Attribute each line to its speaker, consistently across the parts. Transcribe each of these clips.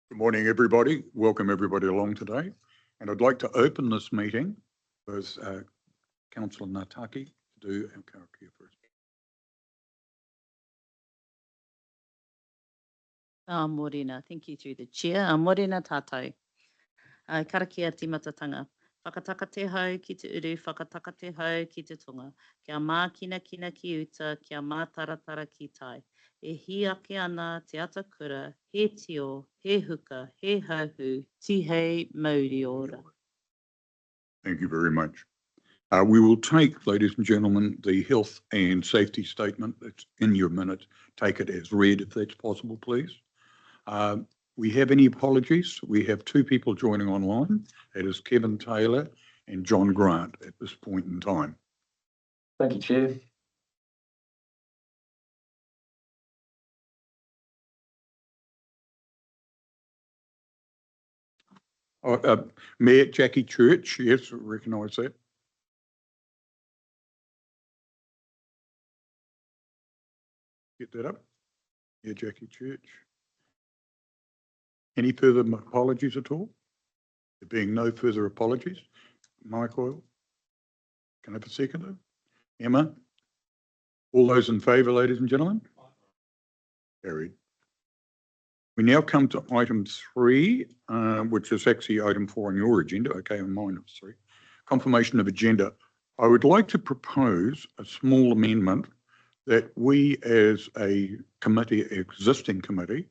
Speaker 1: Good morning, everybody. Welcome everybody along today. And I'd like to open this meeting with Councillor Nataki to do our KARAKIA first.
Speaker 2: Morena, thank you through the chair. Morena tātou. KARAKIA TIMATANGA. Whakataka te hau ki te uru, whakataka te hau ki te tonga. Kia mākina kina ki uta, kia mātaratara ki tai. E hi ake ana te atakura, he tio, he huka, he hauhu, tihei mauri ora.
Speaker 1: Thank you very much. We will take, ladies and gentlemen, the health and safety statement that's in your minutes. Take it as read if that's possible, please. We have any apologies? We have two people joining online. That is Kevin Taylor and John Grant at this point in time.
Speaker 3: Thank you, Chair.
Speaker 1: Mayor Jackie Church, yes, recognise that. Get that up. Yeah, Jackie Church. Any further apologies at all? There being no further apologies. Michael, can I have a seconder? Emma? All those in favour, ladies and gentlemen? Carried. We now come to item 3, which is actually item 4 on your agenda. Okay, on mine it's 3. Confirmation of agenda. I would like to propose a small amendment that we as a committee, existing committee,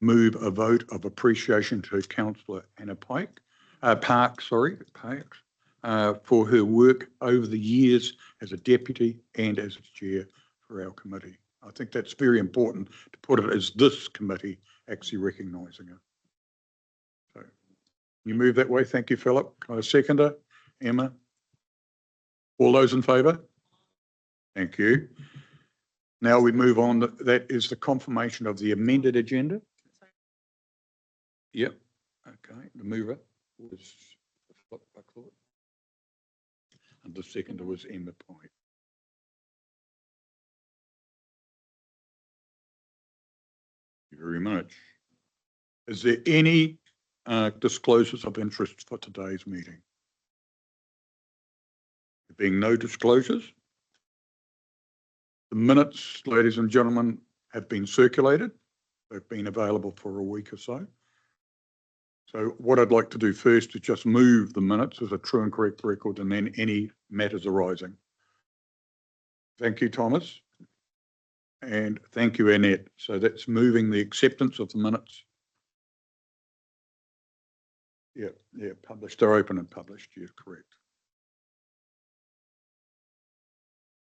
Speaker 1: move a vote of appreciation to Councillor Anna Parks, for her work over the years as a deputy and as chair for our committee. I think that's very important to put it as this committee actually recognising it. So, you move that way. Thank you, Philip. Can I have a seconder? Emma? All those in favour? Thank you. Now we move on. That is the confirmation of the amended agenda. Yep. Okay. The mover was Philip Buckler, and the seconder was Emma Pye. Thank you very much. Is there any disclosures of interest for today's meeting? There being no disclosures, the minutes, ladies and gentlemen, have been circulated. They've been available for a week or so. So what I'd like to do first is just move the minutes as a true and correct record, and then any matters arising. Thank you, Thomas. And thank you, Annette. So that's moving the acceptance of the minutes. Yeah, published. They're open and published. You're correct.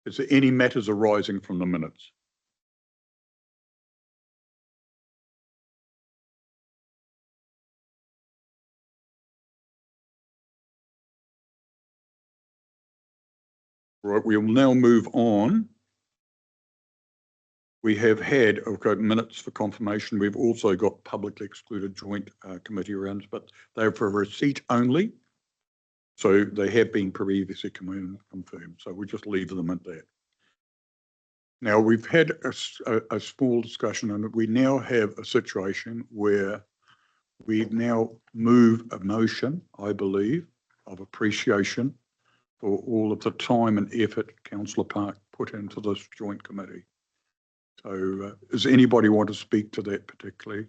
Speaker 1: Is there any matters arising from the minutes? Right, we'll now move on. We have had minutes for confirmation. We've also got publicly excluded joint committee rounds, but they're for receipt only. So they have been previously confirmed. So we just leave them at that. Now we've had a small discussion, and we now have a situation where we now move a motion, I believe, of appreciation for all of the time and effort Councillor Park put into this joint committee. So does anybody want to speak to that particularly?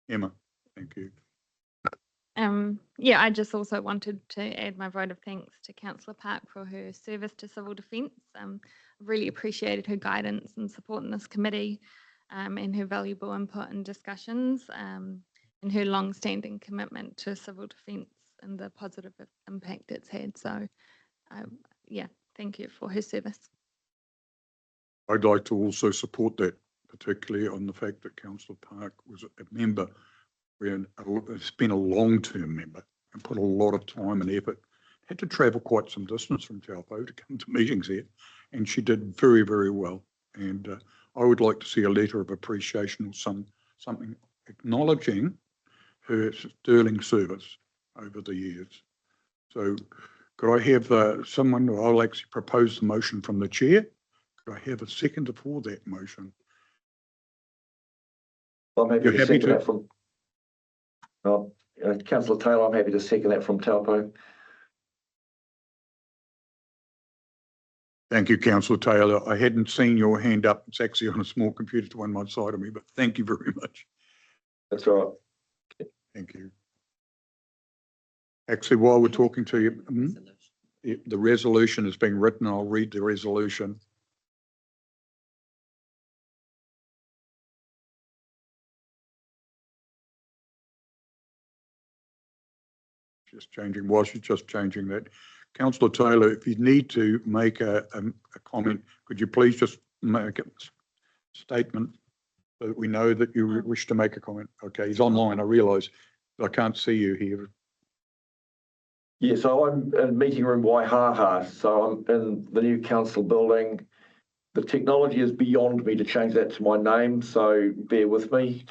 Speaker 1: Emma, thank you.
Speaker 4: Yeah, I just also wanted to add my vote of thanks to Councillor Park for her service to civil defence. I've really appreciated her guidance and support in this committee, and her valuable input and discussions, and her long-standing commitment to civil defence and the positive impact it's had. So, yeah, thank you for her service.
Speaker 1: I'd like to also support that, particularly on the fact that Councillor Park was a member, it's been a long-term member and put a lot of time and effort, had to travel quite some distance from Taupo to come to meetings here, and she did very, very well. And I would like to see a letter of appreciation or something acknowledging her sterling service over the years. So could I have someone, I'll actually propose the motion from the chair. Could I have a seconder for that motion?
Speaker 3: I'm happy
Speaker 1: You're
Speaker 3: to
Speaker 1: happy
Speaker 3: second
Speaker 1: to-
Speaker 3: that from. Councillor Taylor, I'm happy to second that from Taupo.
Speaker 1: Thank you, Councillor Taylor. I hadn't seen your hand up. It's actually on a small computer to one side of me, but thank you very much.
Speaker 3: That's all right.
Speaker 1: Thank you. Actually, while we're talking to you, the resolution is being written. I'll read the resolution. Just changing, while she's just changing that. Councillor Taylor, if you need to make a comment, could you please just make a statement so that we know that you wish to make a comment? Okay, he's online, I realise, but I can't see you here.
Speaker 3: Yeah, so I'm in meeting room Waihaha, so I'm in the new council building. The technology is beyond me to change that to my name, so bear with me.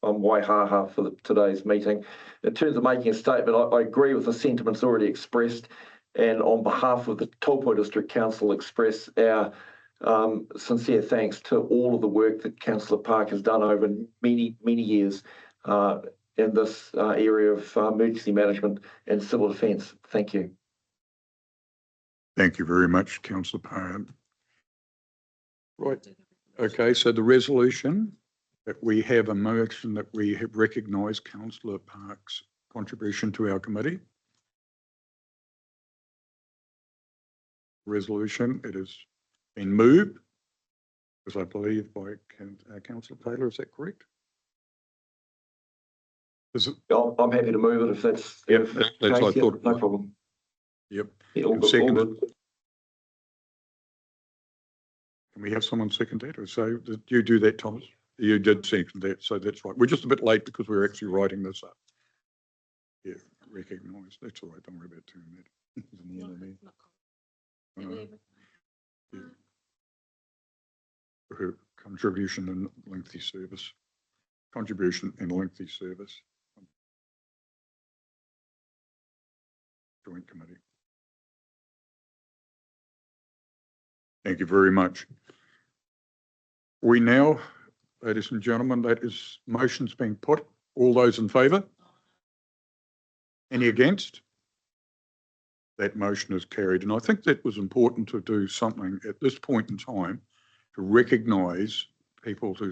Speaker 3: I'm Waihaha for today's meeting. In terms of making a statement, I agree with the sentiments already expressed, and on behalf of the Taupo District Council, express our sincere thanks to all of the work that Councillor Park has done over many, many years in this area of emergency management and civil defence. Thank you.
Speaker 1: Thank you very much, Councillor Parham. Right. Okay, so the resolution that we have a motion that we have recognised Councillor Park's contribution to our committee. Resolution, it has been moved, as I believe by Councillor Taylor, is that correct? Is it?
Speaker 3: I'm happy to move it if that's.
Speaker 1: Yep,
Speaker 3: if
Speaker 1: that's
Speaker 3: case,
Speaker 1: I thought.
Speaker 3: yeah, no problem.
Speaker 1: Yep.
Speaker 3: Yeah, all good,
Speaker 1: Second.
Speaker 3: all good.
Speaker 1: Can we have someone second that? Or so did you do that, Thomas? You did second that, so that's right. We're just a bit late because we're actually writing this up. Yeah, recognised. That's all right. Don't worry about doing that. It's in the end of me. Yeah. For her contribution and lengthy service. Contribution and lengthy service. Joint committee. Thank you very much. We now, ladies and gentlemen, that is motions being put. All those in favour? Any against? That motion is carried. And I think that was important to do something at this point in time to recognise people who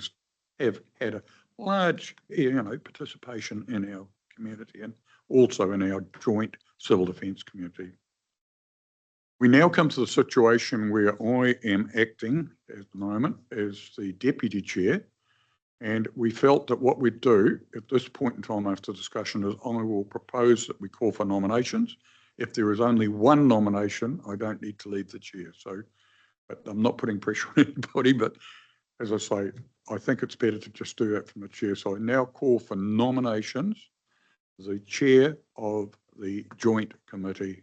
Speaker 1: have had a large, participation in our community and also in our joint civil defence community. We now come to the situation where I am acting at the moment as the Deputy Chair, and we felt that what we'd do at this point in time after discussion is I will propose that we call for nominations. If there is only one nomination, I don't need to leave the chair. So, but I'm not putting pressure on anybody, but as I say, I think it's better to just do that from the chair. So I now call for nominations as the chair of the joint committee.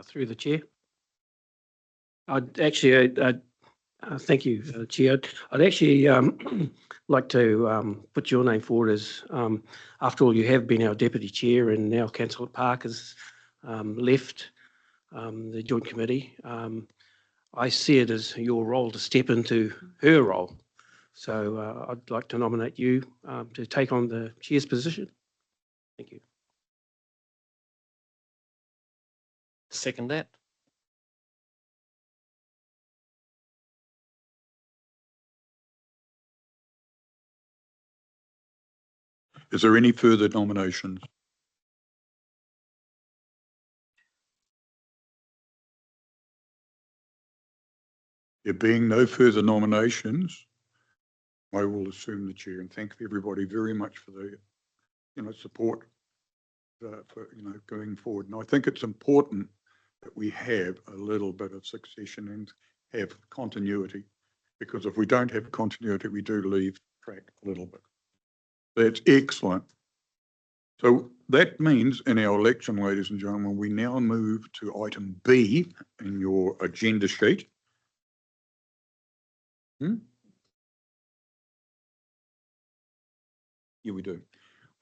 Speaker 5: Through the chair. I'd actually, thank you, Chair. I'd actually like to put your name forward as, after all, you have been our Deputy Chair and now Councillor Park has left the Joint Committee. I see it as your role to step into her role. So I'd like to nominate you to take on the Chair's position. Thank you.
Speaker 6: Second that.
Speaker 1: Is there any further nominations? There being no further nominations, I will assume the chair and thank everybody very much for the, support for, going forward. And I think it's important that we have a little bit of succession and have continuity, because if we don't have continuity, we do leave track a little bit. That's excellent. So that means in our election, ladies and gentlemen, we now move to item B in your agenda sheet. Yeah, we do.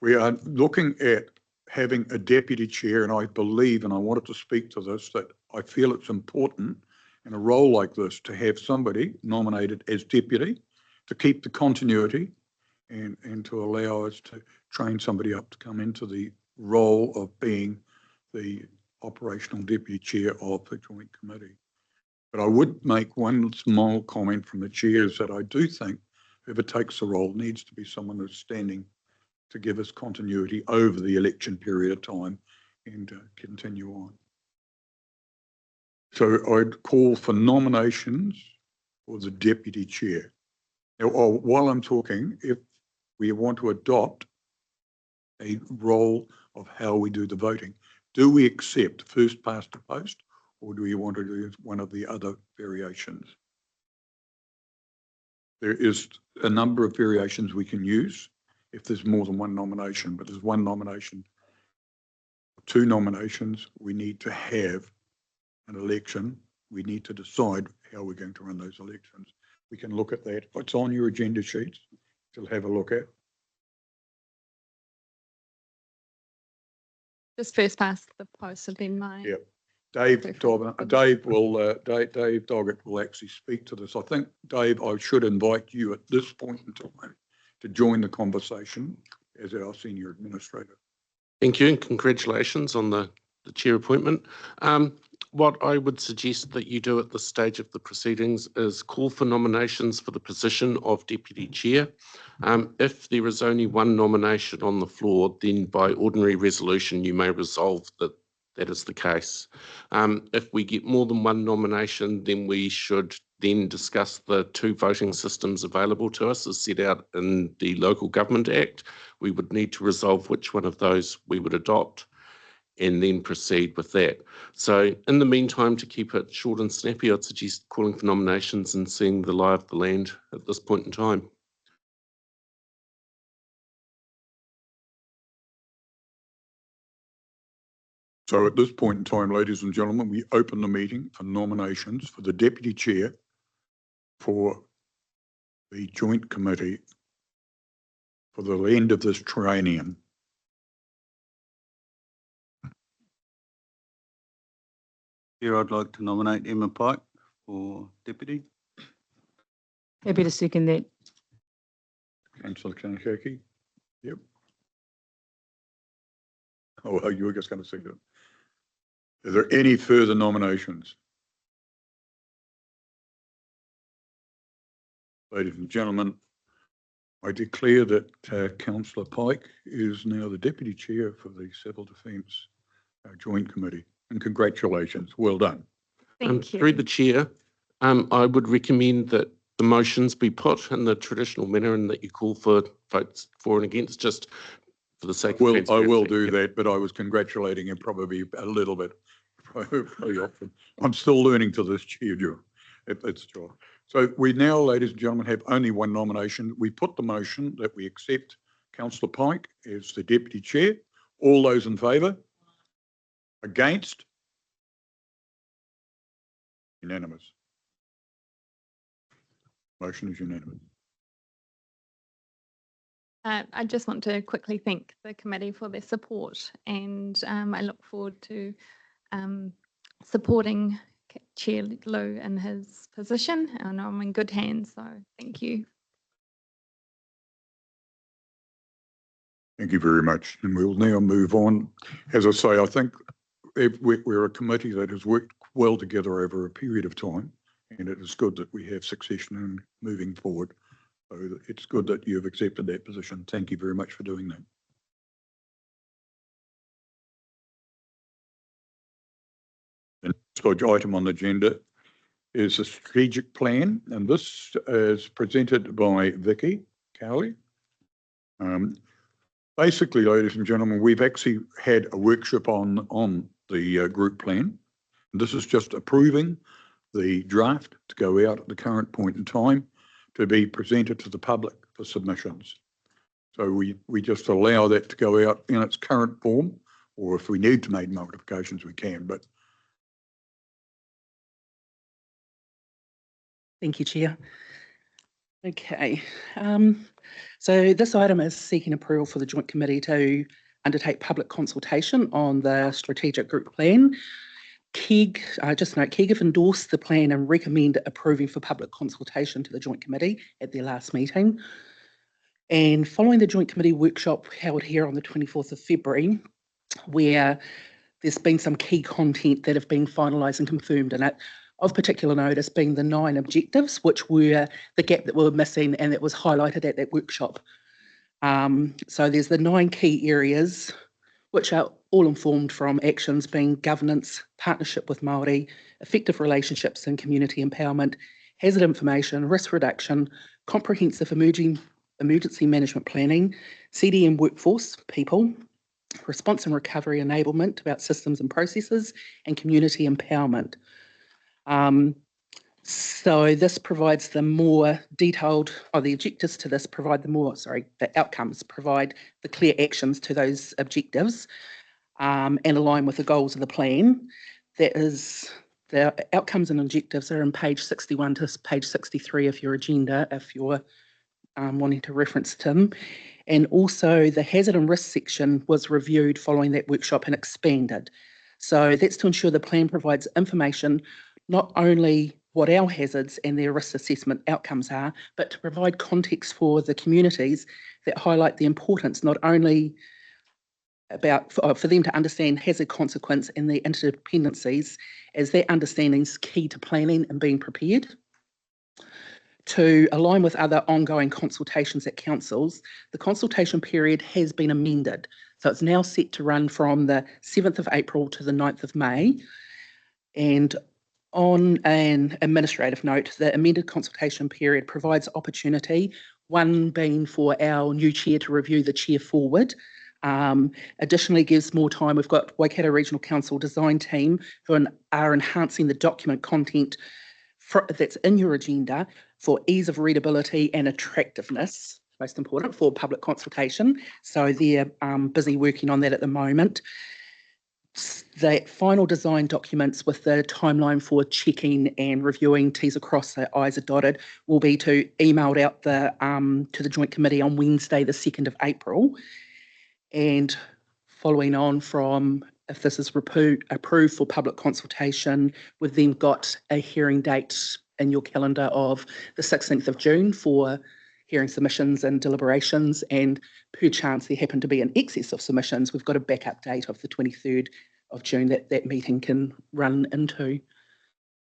Speaker 1: We are looking at having a deputy chair, and I believe, and I wanted to speak to this, that I feel it's important in a role like this to have somebody nominated as deputy to keep the continuity and to allow us to train somebody up to come into the role of being the operational deputy chair of the joint committee. But I would make one small comment from the chair is that I do think whoever takes the role needs to be someone that's standing to give us continuity over the election period of time and continue on. So I'd call for nominations for the deputy chair. Now, while I'm talking, if we want to adopt a role of how we do the voting, do we accept first past the post, or do we want to do one of the other variations? There is a number of variations we can use if there's more than one nomination, but there's one nomination, two nominations, we need to have an election. We need to decide how we're going to run those elections. We can look at that. It's on your agenda sheets to have a look at.
Speaker 4: Just first past the post have been my.
Speaker 1: Yeah. Dave Doggett will actually speak to this. I think, Dave, I should invite you at this point in time to join the conversation as our senior administrator.
Speaker 7: Thank you, and congratulations on the chair appointment. What I would suggest that you do at this stage of the proceedings is call for nominations for the position of deputy chair. If there is only one nomination on the floor, then by ordinary resolution you may resolve that that is the case. If we get more than one nomination, then we should then discuss the two voting systems available to us as set out in the Local Government Act. We would need to resolve which one of those we would adopt and then proceed with that. So in the meantime, to keep it short and snappy, I'd suggest calling for nominations and seeing the lie of the land at this point in time.
Speaker 1: So at this point in time, ladies and gentlemen, we open the meeting for nominations for the deputy chair for the joint committee for the end of this triennium.
Speaker 8: Here, I'd like to nominate Emma Pike for deputy.
Speaker 2: Happy to second that.
Speaker 1: Councillor Kanakaki. Yep. Oh, you were just going to say that. Are there any further nominations? Ladies and gentlemen, I declare that Councillor Pike is now the deputy chair for the Civil Defence Joint Committee. And congratulations, well done.
Speaker 4: Thank you.
Speaker 7: Through the chair, I would recommend that the motions be put in the traditional manner and that you call for votes for and against, just for the sake of transparency.
Speaker 1: I will do that, but I was congratulating him probably a little bit. I'm still learning to this, Chair. It's true. So we now, ladies and gentlemen, have only one nomination. We put the motion that we accept Councillor Pike as the deputy chair. All those in favour? Against? Unanimous. Motion is unanimous.
Speaker 4: I just want to quickly thank the committee for their support, and I look forward to supporting Chair Lou in his position, and I'm in good hands, so thank you.
Speaker 1: Thank you very much. And we'll now move on. As I say, I think we're a committee that has worked well together over a period of time, and it is good that we have succession and moving forward. So it's good that you've accepted that position. Thank you very much for doing that. The next item on the agenda is a strategic plan, and this is presented by Vicky Cowley. Basically, ladies and gentlemen, we've actually had a workshop on the group plan. This is just approving the draft to go out at the current point in time to be presented to the public for submissions. So we just allow that to go out in its current form, or if we need to make modifications, we can. But
Speaker 9: thank you, Chair. Okay, so this item is seeking approval for the Joint Committee to undertake public consultation on the strategic group plan. Just note, KEG have endorsed the plan and recommend approving for public consultation to the Joint Committee at their last meeting. And following the Joint Committee workshop held here on the 24th of February, where there's been some key content that have been finalised and confirmed in it. Of particular notice being the 9 objectives, which were the gap that we were missing and that was highlighted at that workshop. So there's the 9 key areas, which are all informed from actions being governance, partnership with Māori, effective relationships and community empowerment, hazard information, risk reduction, comprehensive emergency management planning, CDM workforce, people, response and recovery enablement about systems and processes, and community empowerment. So this provides the more detailed, or the objectives to this provide the outcomes provide the clear actions to those objectives and align with the goals of the plan. That is, the outcomes and objectives are on page 61 to page 63 of your agenda, if you're wanting to reference them. And also the hazard and risk section was reviewed following that workshop and expanded. So that's to ensure the plan provides information, not only what our hazards and their risk assessment outcomes are, but to provide context for the communities that highlight the importance not only about for them to understand hazard consequence and their interdependencies, as their understanding is key to planning and being prepared. To align with other ongoing consultations at councils, the consultation period has been amended. So it's now set to run from the 7th of April to the 9th of May. And on an administrative note, the amended consultation period provides opportunity, one being for our new chair to review the chair forward. Additionally, gives more time. We've got Waikato Regional Council design team who are enhancing the document content that's in your agenda for ease of readability and attractiveness, most important, for public consultation. So they're busy working on that at the moment. The final design documents with the timeline for checking and reviewing, T's are crossed, so I's are dotted, will be emailed out to the Joint Committee on Wednesday, the 2nd of April. And following on from, if this is approved for public consultation, we've then got a hearing date in your calendar of the 16th of June for hearing submissions and deliberations, and per chance there happen to be an excess of submissions, we've got a backup date of the 23rd of June that meeting can run into.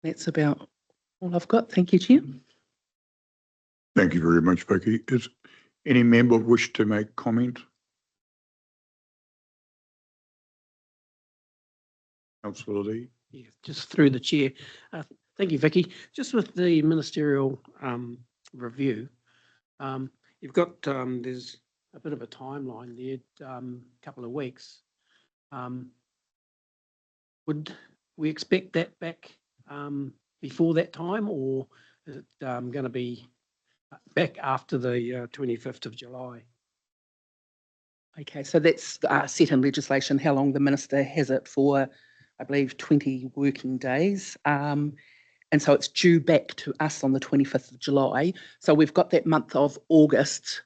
Speaker 9: That's about all I've got. Thank you, Chair.
Speaker 1: Thank you very much, Vicky. Is any member wish to make comment? Councillor Lee.
Speaker 5: Yeah, just through the chair. Thank you, Vicky. Just with the ministerial review, you've got, there's a bit of a timeline there, couple of weeks. Would we expect that back before that time, or is it going to be back after the 25th of July?
Speaker 9: Okay, so that's set in legislation, how long the minister has it for, I believe, 20 working days. And so it's due back to us on the 25th of July. So we've got that month of August,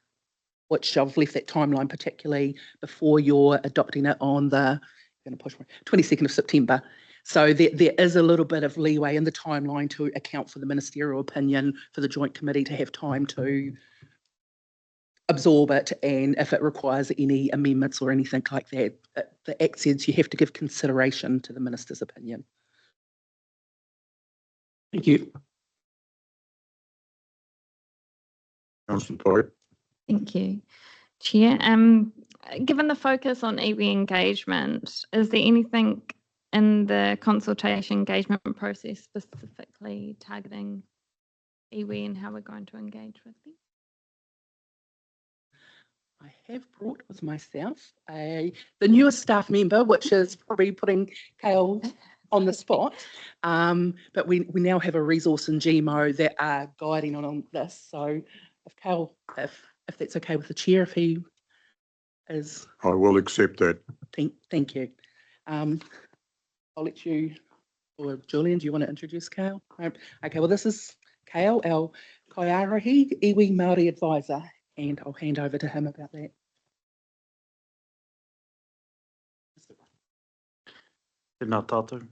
Speaker 9: which I've left that timeline particularly before you're adopting it on the 22nd of September. So there is a little bit of leeway in the timeline to account for the ministerial opinion for the Joint Committee to have time to absorb it, and if it requires any amendments or anything like that. The Act says you have to give consideration to the minister's opinion.
Speaker 5: Thank you.
Speaker 1: Councillor Pike.
Speaker 4: Thank you, Chair. Given the focus on iwi engagement, is there anything in the consultation engagement process specifically targeting iwi and how we're going to engage with them?
Speaker 9: I have brought with myself the newest staff member, which is probably putting Kale on the spot. But we now have a resource in GMO that are guiding on this. So if Kale, if that's okay with the chair, if he is.
Speaker 1: I will accept that.
Speaker 9: Thank you. I'll let you, or Julian, do you want to introduce Kale? Okay, well, this is Kale, our Kaiarahi iwi Māori advisor, and I'll hand over to him about that.
Speaker 10: Tēnā tātou.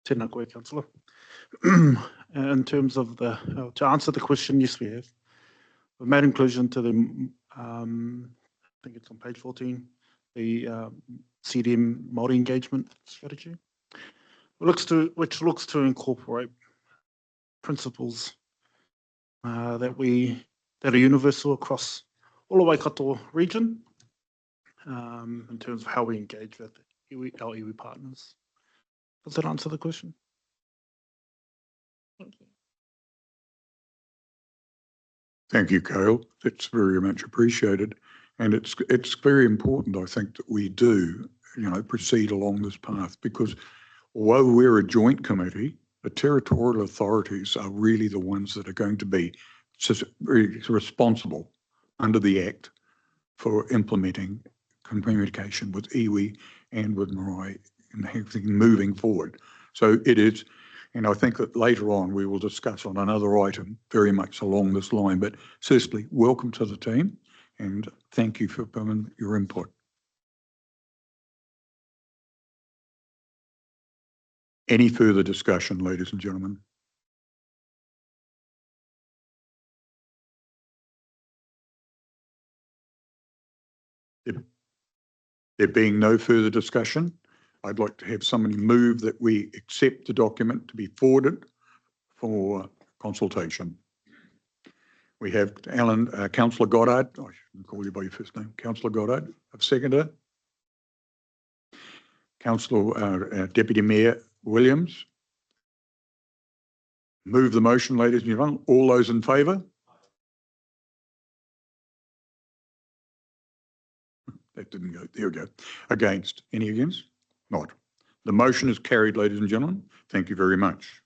Speaker 10: Tēnā koe, Councillor. In terms of to answer the question, yes, we have. We've made inclusion to the, I think it's on page 14, the CDM multi-engagement strategy, which looks to incorporate principles that are universal across all the Waikato region in terms of how we engage with our iwi partners. Does that answer the question?
Speaker 4: Thank you.
Speaker 1: Thank you, Cale. It's very much appreciated. And it's very important, I think, that we do, proceed along this path, because although we're a joint committee, the territorial authorities are really the ones that are going to be responsible under the Act for implementing communication with iwi and with marae and everything moving forward. So it is, and I think that later on we will discuss on another item very much along this line. But firstly, welcome to the team and thank you for your input. Any further discussion, ladies and gentlemen? There being no further discussion, I'd like to have somebody move that we accept the document to be forwarded for consultation. We have Councillor Goddard. I shouldn't call you by your first name. Councillor Goddard, I've seconded. Councillor Deputy Mayor Williams. Move the motion, ladies and gentlemen. All those in favour? That didn't go. There we go. Against? Any against? Not. The motion is carried, ladies and gentlemen. Thank you very much.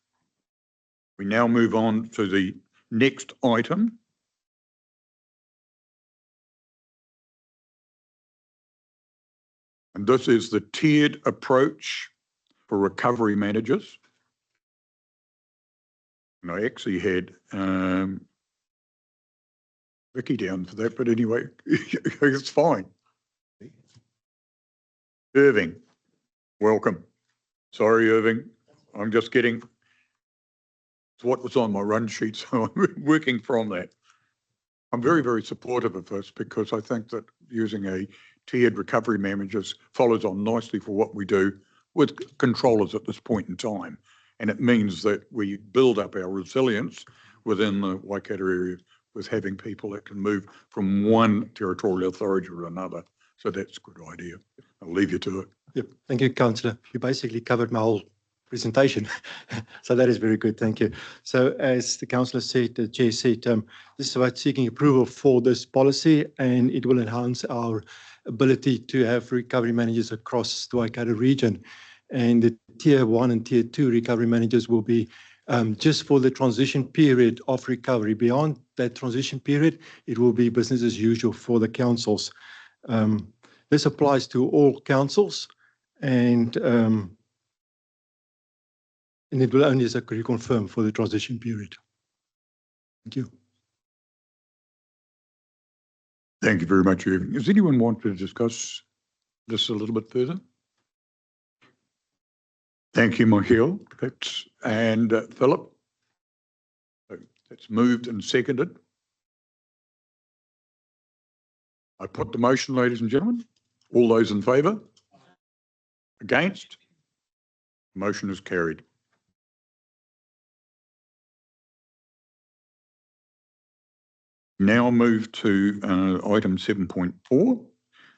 Speaker 1: We now move on to the next item. And this is the tiered approach for recovery managers. And I actually had Vicky down for that, but anyway, it's fine. Irving, welcome. Sorry, Irving, I'm just getting what was on my run sheet, so I'm working from that. I'm very, very supportive of this because I think that using a tiered recovery managers follows on nicely for what we do with controllers at this point in time. And it means that we build up our resilience within the Waikato area with having people that can move from one territorial authority to another. So that's a good idea. I'll leave you to it.
Speaker 11: Yep. Thank you, Councillor. You basically covered my whole presentation. So that is very good. Thank you. So as the Councillor said, the Chair said, this is about seeking approval for this policy, and it will enhance our ability to have recovery managers across the Waikato region. And the Tier 1 and Tier 2 recovery managers will be just for the transition period of recovery. Beyond that transition period, it will be business as usual for the councils. This applies to all councils, and it will only, as I reconfirm, for the transition period. Thank you.
Speaker 1: Thank you very much, Irving. Does anyone want to discuss this a little bit further? Thank you, Michael. And Philip? That's moved and seconded. I put the motion, ladies and gentlemen. All those in favour? Against? Motion is carried. Now move to item 7.4,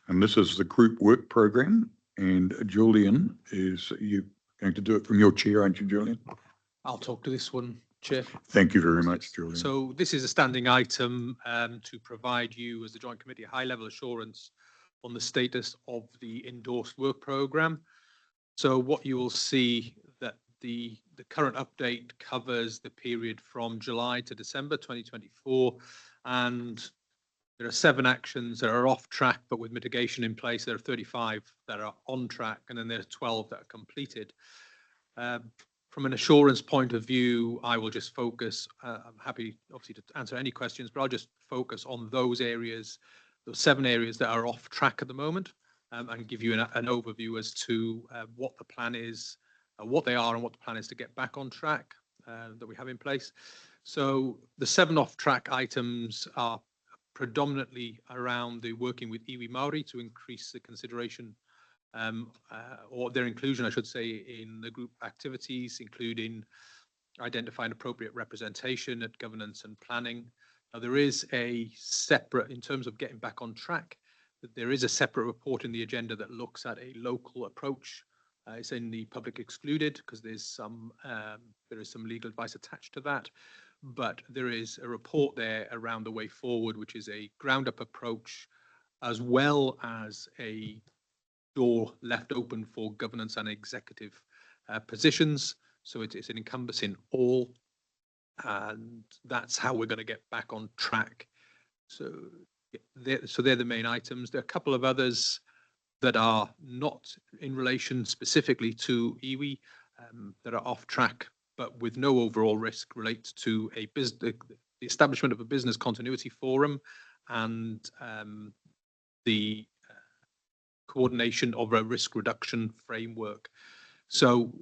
Speaker 1: and this is the group work program. And Julian, is you going to do it from your chair, aren't you, Julian?
Speaker 6: I'll talk to this one, Chair.
Speaker 1: Thank you very much, Julian.
Speaker 6: So this is a standing item to provide you as the Joint Committee a high-level assurance on the status of the endorsed work programme. So what you will see that the current update covers the period from July to December 2024, and there are 7 actions that are off track, but with mitigation in place. There are 35 that are on track, and then there are 12 that are completed. From an assurance point of view, I will just focus, I'm happy obviously to answer any questions, but I'll just focus on those areas, those 7 areas that are off track at the moment, and give you an overview as to what the plan is what they are and what the plan is to get back on track that we have in place. So the 7 off-track items are predominantly around the working with iwi Māori to increase the consideration or their inclusion, I should say, in the group activities, including identifying appropriate representation at governance and planning. Now, there is a separate, in terms of getting back on track, there is a separate report in the agenda that looks at a local approach. It's in the public excluded because there is some legal advice attached to that. But there is a report there around the way forward, which is a ground-up approach, as well as a door left open for governance and executive positions. So it's an encompassing all, and that's how we're going to get back on track. So they're the main items. There are a couple of others that are not in relation specifically to iwi that are off track, but with no overall risk, relates to the establishment of a business continuity forum and the coordination of a risk reduction framework. So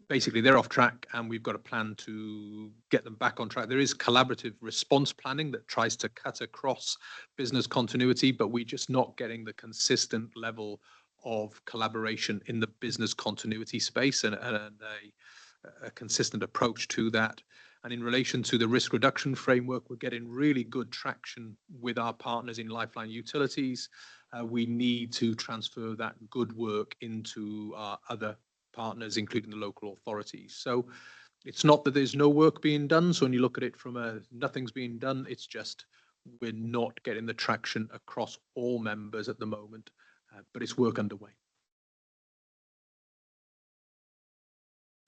Speaker 6: basically they're off track and we've got a plan to get them back on track. There is collaborative response planning that tries to cut across business continuity, but we're just not getting the consistent level of collaboration in the business continuity space and a consistent approach to that. And in relation to the risk reduction framework, we're getting really good traction with our partners in Lifeline Utilities. We need to transfer that good work into our other partners, including the local authorities. So it's not that there's no work being done. So when you look at it from nothing's being done, it's just we're not getting the traction across all members at the moment, but it's work underway.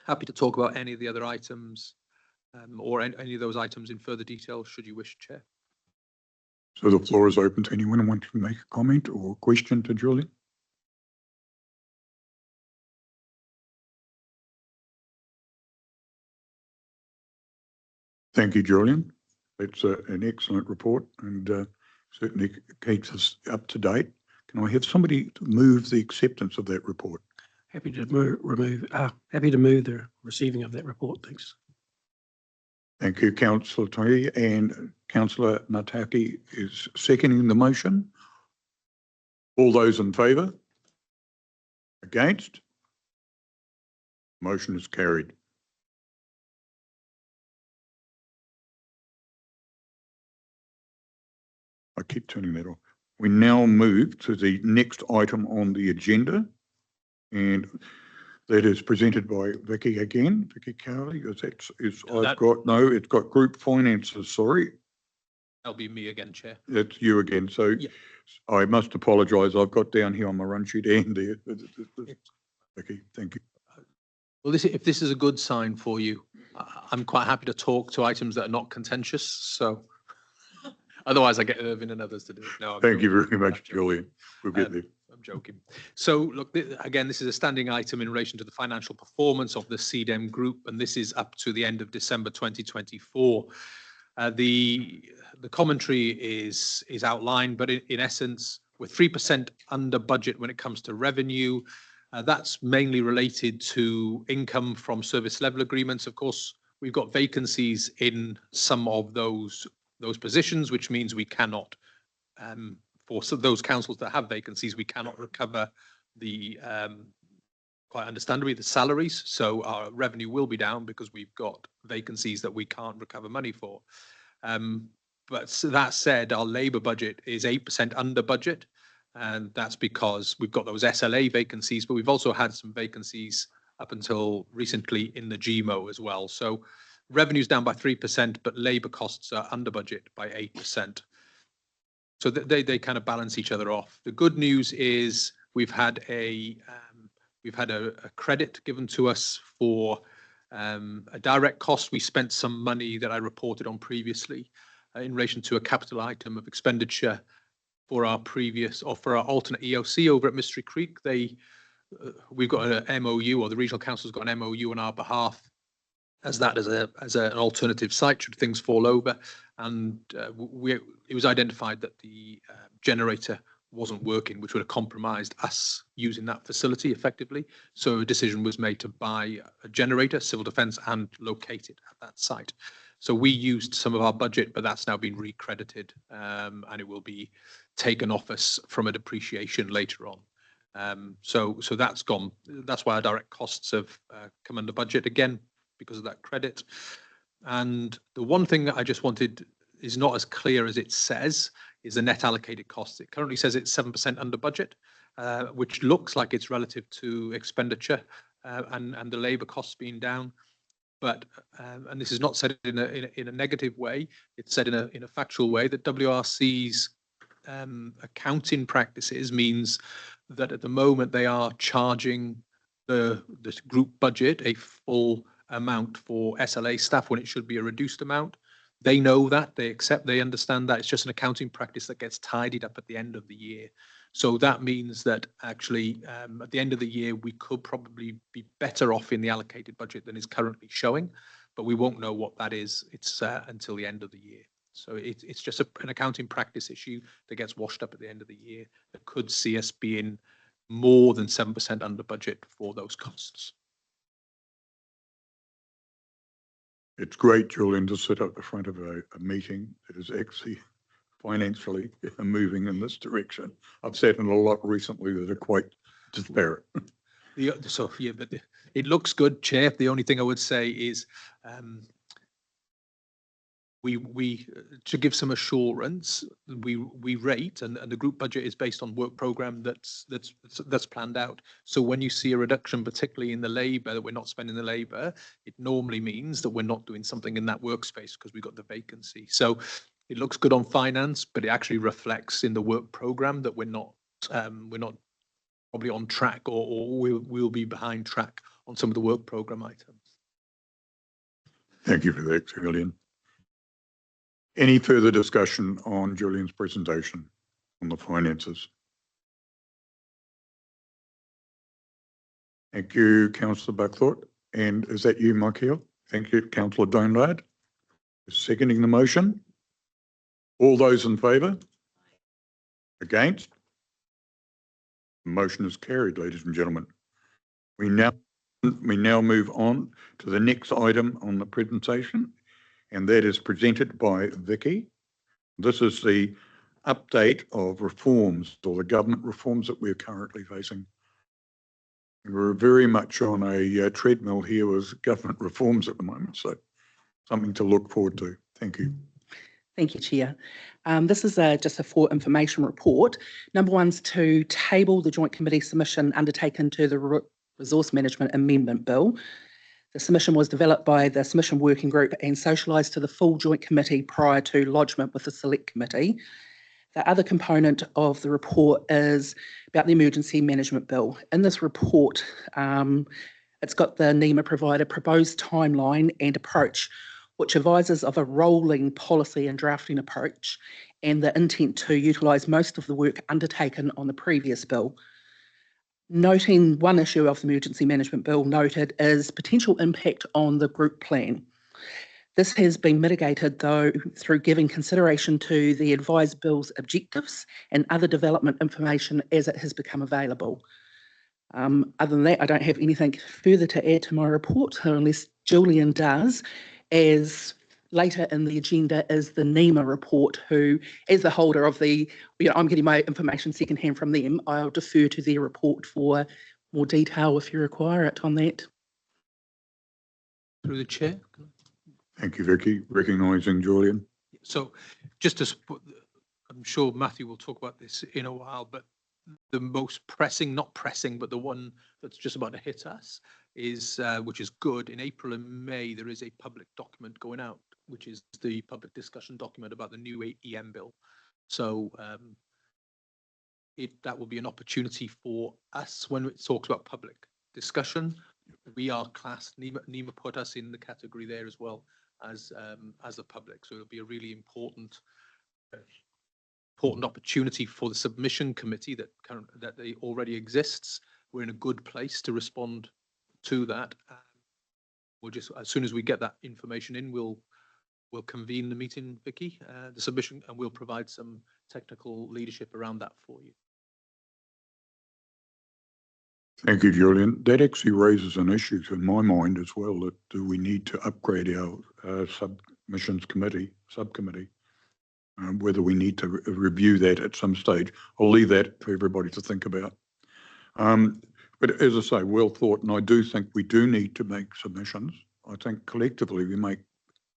Speaker 6: Happy to talk about any of the other items or any of those items in further detail, should you wish, Chair.
Speaker 1: So the floor is open to anyone who wants to make a comment or question to Julie. Thank you, Julian. It's an excellent report and certainly keeps us up to date. Can I have somebody to move the acceptance of that report?
Speaker 5: Happy to move the receiving of that report. Thanks.
Speaker 1: Thank you, Councillor Toi, and Councillor Nataki is seconding the motion. All those in favour? Against? Motion is carried. I keep turning that off. We now move to the next item on the agenda, and that is presented by Vicky again. Vicky Cowley, it's got group finances, sorry.
Speaker 6: That'll be me again, Chair.
Speaker 1: That's you again. So yeah. I must apologise. I've got down here on my run sheet and there. Vicky, thank you.
Speaker 6: Well, if this is a good sign for you, I'm quite happy to talk to items that are not contentious. So otherwise I get Irvin and others to do it. No,
Speaker 1: thank you very much, Julian. We'll get there.
Speaker 6: I'm joking. So look, again, this is a standing item in relation to the financial performance of the CDEM group, and this is up to the end of December 2024. The commentary is outlined, but in essence, we're 3% under budget when it comes to revenue. That's mainly related to income from service level agreements. Of course, we've got vacancies in some of those positions, which means we cannot for those councils that have vacancies, we cannot recover the, quite understandably, the salaries. So our revenue will be down because we've got vacancies that we can't recover money for. But that said, our labour budget is 8% under budget. And that's because we've got those SLA vacancies, but we've also had some vacancies up until recently in the GMO as well. So revenue's down by 3%, but labour costs are under budget by 8%. So they kind of balance each other off. The good news is we've had a credit given to us for a direct cost. We spent some money that I reported on previously in relation to a capital item of expenditure for our alternate EOC over at Mystery Creek. We've got an MOU, or the regional council's got an MOU on our behalf as an alternative site should things fall over, and it was identified that the generator wasn't working, which would have compromised us using that facility effectively. So a decision was made to buy a generator, civil defence, and locate it at that site. So we used some of our budget, but that's now been recredited, and it will be taken off us from a depreciation later on. So that's gone. That's why our direct costs have come under budget again because of that credit. And the one thing that I just wanted is not as clear as it says is the net allocated costs. It currently says it's 7% under budget, which looks like it's relative to expenditure and the labour costs being down. But and this is not said in a negative way. It's said in a factual way that WRC's accounting practices means that at the moment they are charging the group budget a full amount for SLA staff when it should be a reduced amount. They know that, they accept, they understand that. It's just an accounting practice that gets tidied up at the end of the year. So that means that actually at the end of the year, we could probably be better off in the allocated budget than is currently showing, but we won't know what that is. It's until the end of the year. So it's just an accounting practice issue that gets washed up at the end of the year that could see us being more than 7% under budget for those costs.
Speaker 1: It's great, Julian, to sit at the front of a meeting that is actually financially moving in this direction. I've sat in a lot recently that are quite disparate.
Speaker 6: So yeah, but it looks good, Chair. The only thing I would say is we to give some assurance, we rate, and the group budget is based on work program that's planned out. So when you see a reduction, particularly in the labour, that we're not spending the labour, it normally means that we're not doing something in that workspace because we've got the vacancy. So it looks good on finance, but it actually reflects in the work program that we're not probably on track, or we'll be behind track on some of the work program items.
Speaker 1: Thank you for that, Julian. Any further discussion on Julian's presentation on the finances? Thank you, Councillor Buckthorpe. And is that you, Michael? Thank you, Councillor Downlad. Seconding the motion. All those in favour? Against? The motion is carried, ladies and gentlemen. We now move on to the next item on the presentation, and that is presented by Vicky. This is the update of reforms, or the government reforms that we're currently facing. We're very much on a treadmill here with government reforms at the moment, so something to look forward to. Thank you.
Speaker 9: Thank you, Chair. This is just a for information report. Number one's to table the Joint Committee submission undertaken to the Resource Management Amendment Bill. The submission was developed by the Submission Working Group and socialised to the full Joint Committee prior to lodgement with the Select Committee. The other component of the report is about the Emergency Management Bill. In this report, it's got the NEMA provider proposed timeline and approach, which advises of a rolling policy and drafting approach, and the intent to utilise most of the work undertaken on the previous bill. Noting one issue of the Emergency Management Bill noted is potential impact on the group plan. This has been mitigated, though, through giving consideration to the advised bill's objectives and other development information as it has become available. Other than that, I don't have anything further to add to my report, unless Julian does, as later in the agenda is the NEMA report, who, as the holder of the, I'm getting my information secondhand from them. I'll defer to their report for more detail if you require it on that.
Speaker 6: Through the Chair.
Speaker 1: Thank you, Vicky. Recognising Julian.
Speaker 6: So just to, I'm sure Matthew will talk about this in a while, but the most pressing, not pressing, but the one that's just about to hit us is, which is good, in April and May, there is a public document going out, which is the public discussion document about the new EM bill. So that will be an opportunity for us when it talks about public discussion. We are classed, NEMA put us in the category there as well as the public. So it'll be a really important opportunity for the submission committee that already exists. We're in a good place to respond to that. We'll just, as soon as we get that information in, we'll convene the meeting, Vicky, the submission, and we'll provide some technical leadership around that for you.
Speaker 1: Thank you, Julian. That actually raises an issue in my mind as well, that do we need to upgrade our subcommittee, whether we need to review that at some stage. I'll leave that for everybody to think about. But as I say, well thought, and I do think we do need to make submissions. I think collectively we make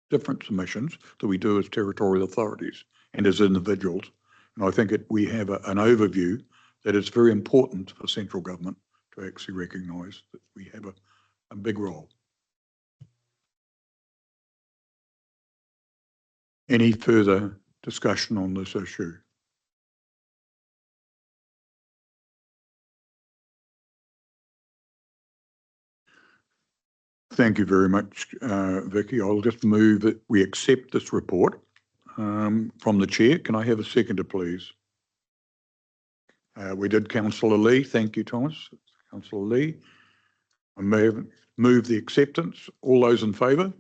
Speaker 1: different submissions that we do as territorial authorities and as individuals. And I think we have an overview that is very important for central government to actually recognise that we have a big role. Any further discussion on this issue? Thank you very much, Vicky. I'll just move that we accept this report from the chair. Can I have a seconder, please? We did Councillor Lee. Thank you, Thomas. Councillor Lee. I may have moved the acceptance. All those in favour?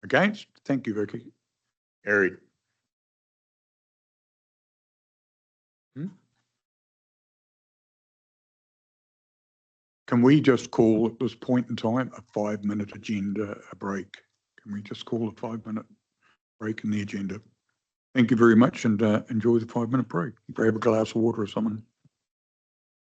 Speaker 1: Against? Thank you, Vicky. Carried. Can we just call at this point in time a 5-minute agenda break? Can we just call a 5-minute break in the agenda? Thank you very much, and enjoy the 5-minute break. Grab a glass of water or something.